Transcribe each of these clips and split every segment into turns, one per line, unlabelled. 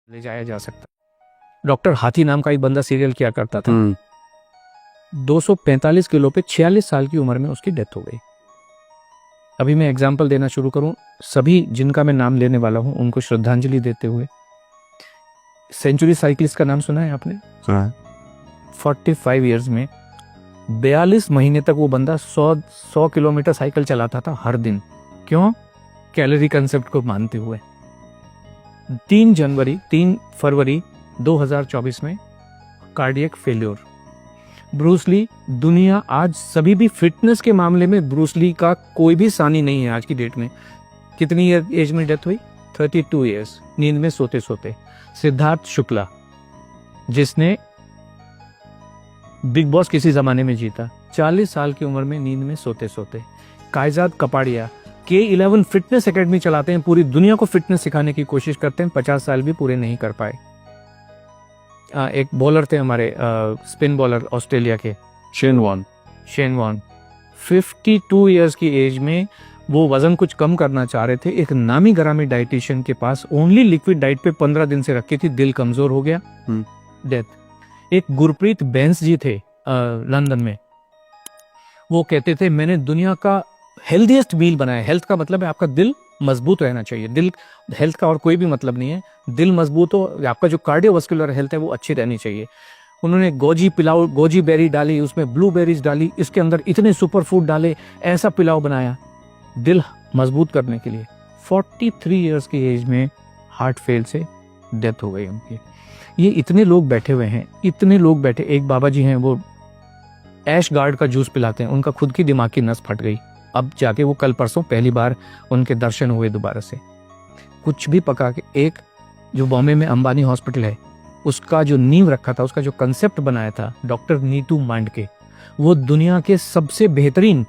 ले जाया जा सकता। डॉक्टर हाथी नाम का एक बंदा सीरियल किया करता था। 245 किलो पे 46 साल की उम्र में उसकी डेथ हो गई। अभी मैं एग्जाम्पल देना शुरू करूं, सभी जिनका मैं नाम लेने वाला हूं उनको श्रद्धांजलि देते हुए। सेंचुरी साइकिलिस्ट का नाम सुना है आपने? 45 इयर्स में 42 महीने तक वो बंदा 100 किलोमीटर साइकिल चलाता था हर दिन। क्यों? कैलोरी कंसेप्ट को मानते हुए। 3 फरवरी 2024 में कार्डियक फेल्योर। ब्रूस ली, दुनिया आज सभी भी फिटनेस के मामले में ब्रूस ली का कोई भी सानी नहीं है आज की डेट में। कितनी एज में डेथ हुई? 32 इयर्स, नींद में सोते सोते। सिद्धार्थ शुक्ला, जिसने बिग बॉस किसी जमाने में जीता, 40 साल की उम्र में नींद में सोते सोते। कायजाद कपाड़िया K11 फिटनेस एकेडमी चलाते हैं, पूरी दुनिया को फिटनेस सिखाने की कोशिश करते हैं, 50 साल भी पूरे नहीं कर पाए। एक बॉलर थे हमारे, स्पिन बॉलर ऑस्ट्रेलिया के, शेन वॉन 52 इयर्स की एज में वो वजन कुछ कम करना चाह रहे थे। एक नामी गरामी डाइटिशियन के पास ओनली लिक्विड डाइट पे 15 दिन से रखी थी, दिल कमजोर हो गया, डेथ। एक गुरप्रीत बैंस जी थे लंदन में, वो कहते थे मैंने दुनिया का हेल्दीएस्ट मील बनाया। हेल्थ का मतलब है आपका दिल मजबूत रहना चाहिए। दिल, हेल्थ का और कोई भी मतलब नहीं है। दिल मजबूत हो, आपका जो कार्डियोवास्कुलर हेल्थ है वो अच्छी रहनी चाहिए। उन्होंने गोजी बेरी डाली, उसमें ब्लूबेरीज डाली, इसके अंदर इतने सुपर फूड डाले, ऐसा पिलाव बनाया दिल मजबूत करने के लिए। 43 इयर्स की एज में हार्ट फेल से डेथ हो गई उनकी। ये इतने लोग बैठे हुए हैं, इतने लोग बैठे। एक बाबा जी हैं, वो ऐश गार्ड का जूस पिलाते हैं, उनका खुद की दिमाग की नस फट गई। अब जाके वो कल परसों पहली बार उनके दर्शन हुए दोबारा से। कुछ भी पका के, एक जो बॉम्बे में अंबानी हॉस्पिटल है, उसका जो नींव रखा था, उसका जो कंसेप्ट बनाया था डॉक्टर नीतू मांडके, वो दुनिया के सबसे बेहतरीन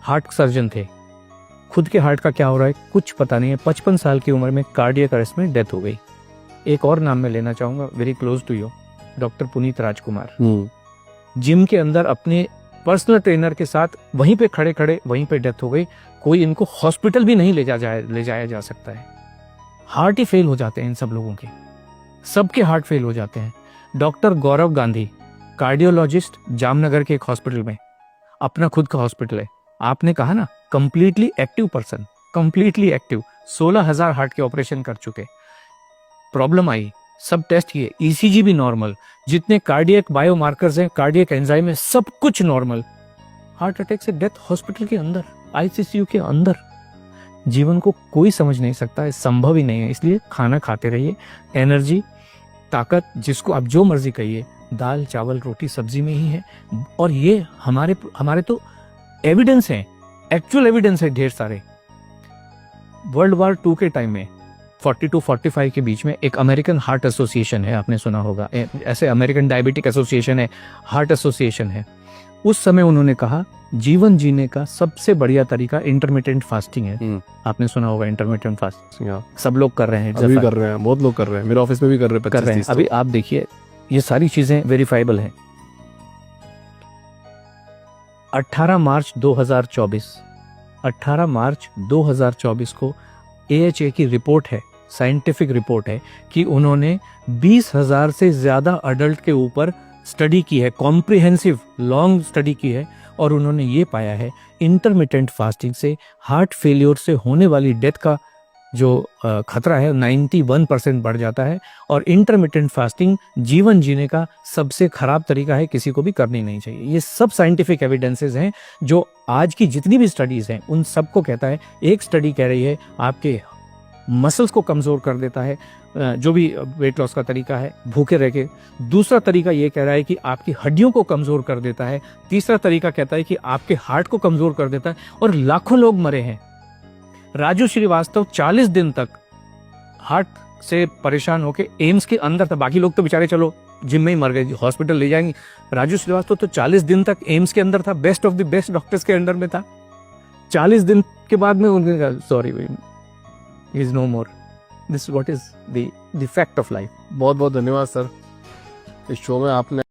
हार्ट सर्जन थे। खुद के हार्ट का क्या हो रहा है कुछ पता नहीं है। 55 साल की उम्र में कार्डियक अरेस्ट में डेथ हो गई। एक और नाम मैं लेना चाहूंगा, very close to you, doctor Puneet Rajkumar. Gym के अंदर अपने पर्सनल ट्रेनर के साथ वहीं पे खड़े खड़े वहीं पे डेथ हो गई। कोई इनको हॉस्पिटल भी नहीं ले जाया जा सकता है। हार्ट ही फेल हो जाते हैं इन सब लोगों के, सबके हार्ट फेल हो जाते हैं। डॉक्टर गौरव गांधी, कार्डियोलॉजिस्ट, जामनगर के एक हॉस्पिटल में, अपना खुद का हॉस्पिटल है। आपने कहा ना completely active person, completely active, 16,000 heart के ऑपरेशन कर चुके। प्रॉब्लम आई, सब टेस्ट किए, ECG भी नॉर्मल, जितने कार्डियक बायोमार्कर्स हैं, कार्डियक एंजाइम है, सब कुछ नॉर्मल। हार्ट अटैक से डेथ हॉस्पिटल के अंदर, ICU के अंदर। जीवन को कोई समझ नहीं सकता है, संभव ही नहीं है। इसलिए खाना खाते रहिए, एनर्जी, ताकत, जिसको आप जो मर्जी कहिए, दाल चावल रोटी सब्जी में ही है। और ये हमारे तो एविडेंस है, एक्चुअल एविडेंस है ढेर सारे। वर्ल्ड वॉर 2 के टाइम में 40-45 के बीच में एक अमेरिकन हार्ट एसोसिएशन है, आपने सुना होगा, ऐसे अमेरिकन डायबिटिक एसोसिएशन है, हार्ट एसोसिएशन है। उस समय उन्होंने कहा जीवन जीने का सबसे बढ़िया तरीका इंटरमिटेंट फास्टिंग है। आपने सुना होगा इंटरमिटेंट फास्टिंग, सब लोग कर रहे हैं,
अभी कर रहे हैं, बहुत लोग कर रहे हैं, मेरे ऑफिस में भी कर रहे हैं।
अभी आप देखिए, ये सारी चीजें वेरीफाइबल हैं। 18 मार्च 2024 को AHA की रिपोर्ट है, साइंटिफिक रिपोर्ट है, कि उन्होंने 20,000 से ज्यादा अडल्ट के ऊपर स्टडी की है, कॉम्प्रिहेंसिव लॉन्ग स्टडी की है, और उन्होंने ये पाया है इंटरमिटेंट फास्टिंग से हार्ट फेलियर से होने वाली डेथ का जो खतरा है 91% बढ़ जाता है। और इंटरमिटेंट फास्टिंग जीवन जीने का सबसे खराब तरीका है, किसी को भी करनी नहीं चाहिए। ये सब साइंटिफिक एविडेंसेस हैं, जो आज की जितनी भी स्टडीज हैं उन सबको कहता है। एक स्टडी कह रही है आपके मसल्स को कमजोर कर देता है, जो भी वेट लॉस का तरीका है, भूखे रह के। दूसरा तरीका ये कह रहा है कि आपकी हड्डियों को कमजोर कर देता है। तीसरा तरीका कहता है कि आपके हार्ट को कमजोर कर देता है। और लाखों लोग मरे हैं। राजू श्रीवास्तव 40 दिन तक हार्ट से परेशान होकर एम्स के अंदर था। बाकी लोग तो बेचारे चलो जिम में ही मर गए, हॉस्पिटल ले जाएंगे। राजू श्रीवास्तव तो 40 दिन तक एम्स के अंदर था, best of the best doctors के अंडर में था। 40 दिन के बाद में उन्होंने कहा sorry, he is no more. This what is the fact of life.
बहुत बहुत धन्यवाद सर, इस शो में आपने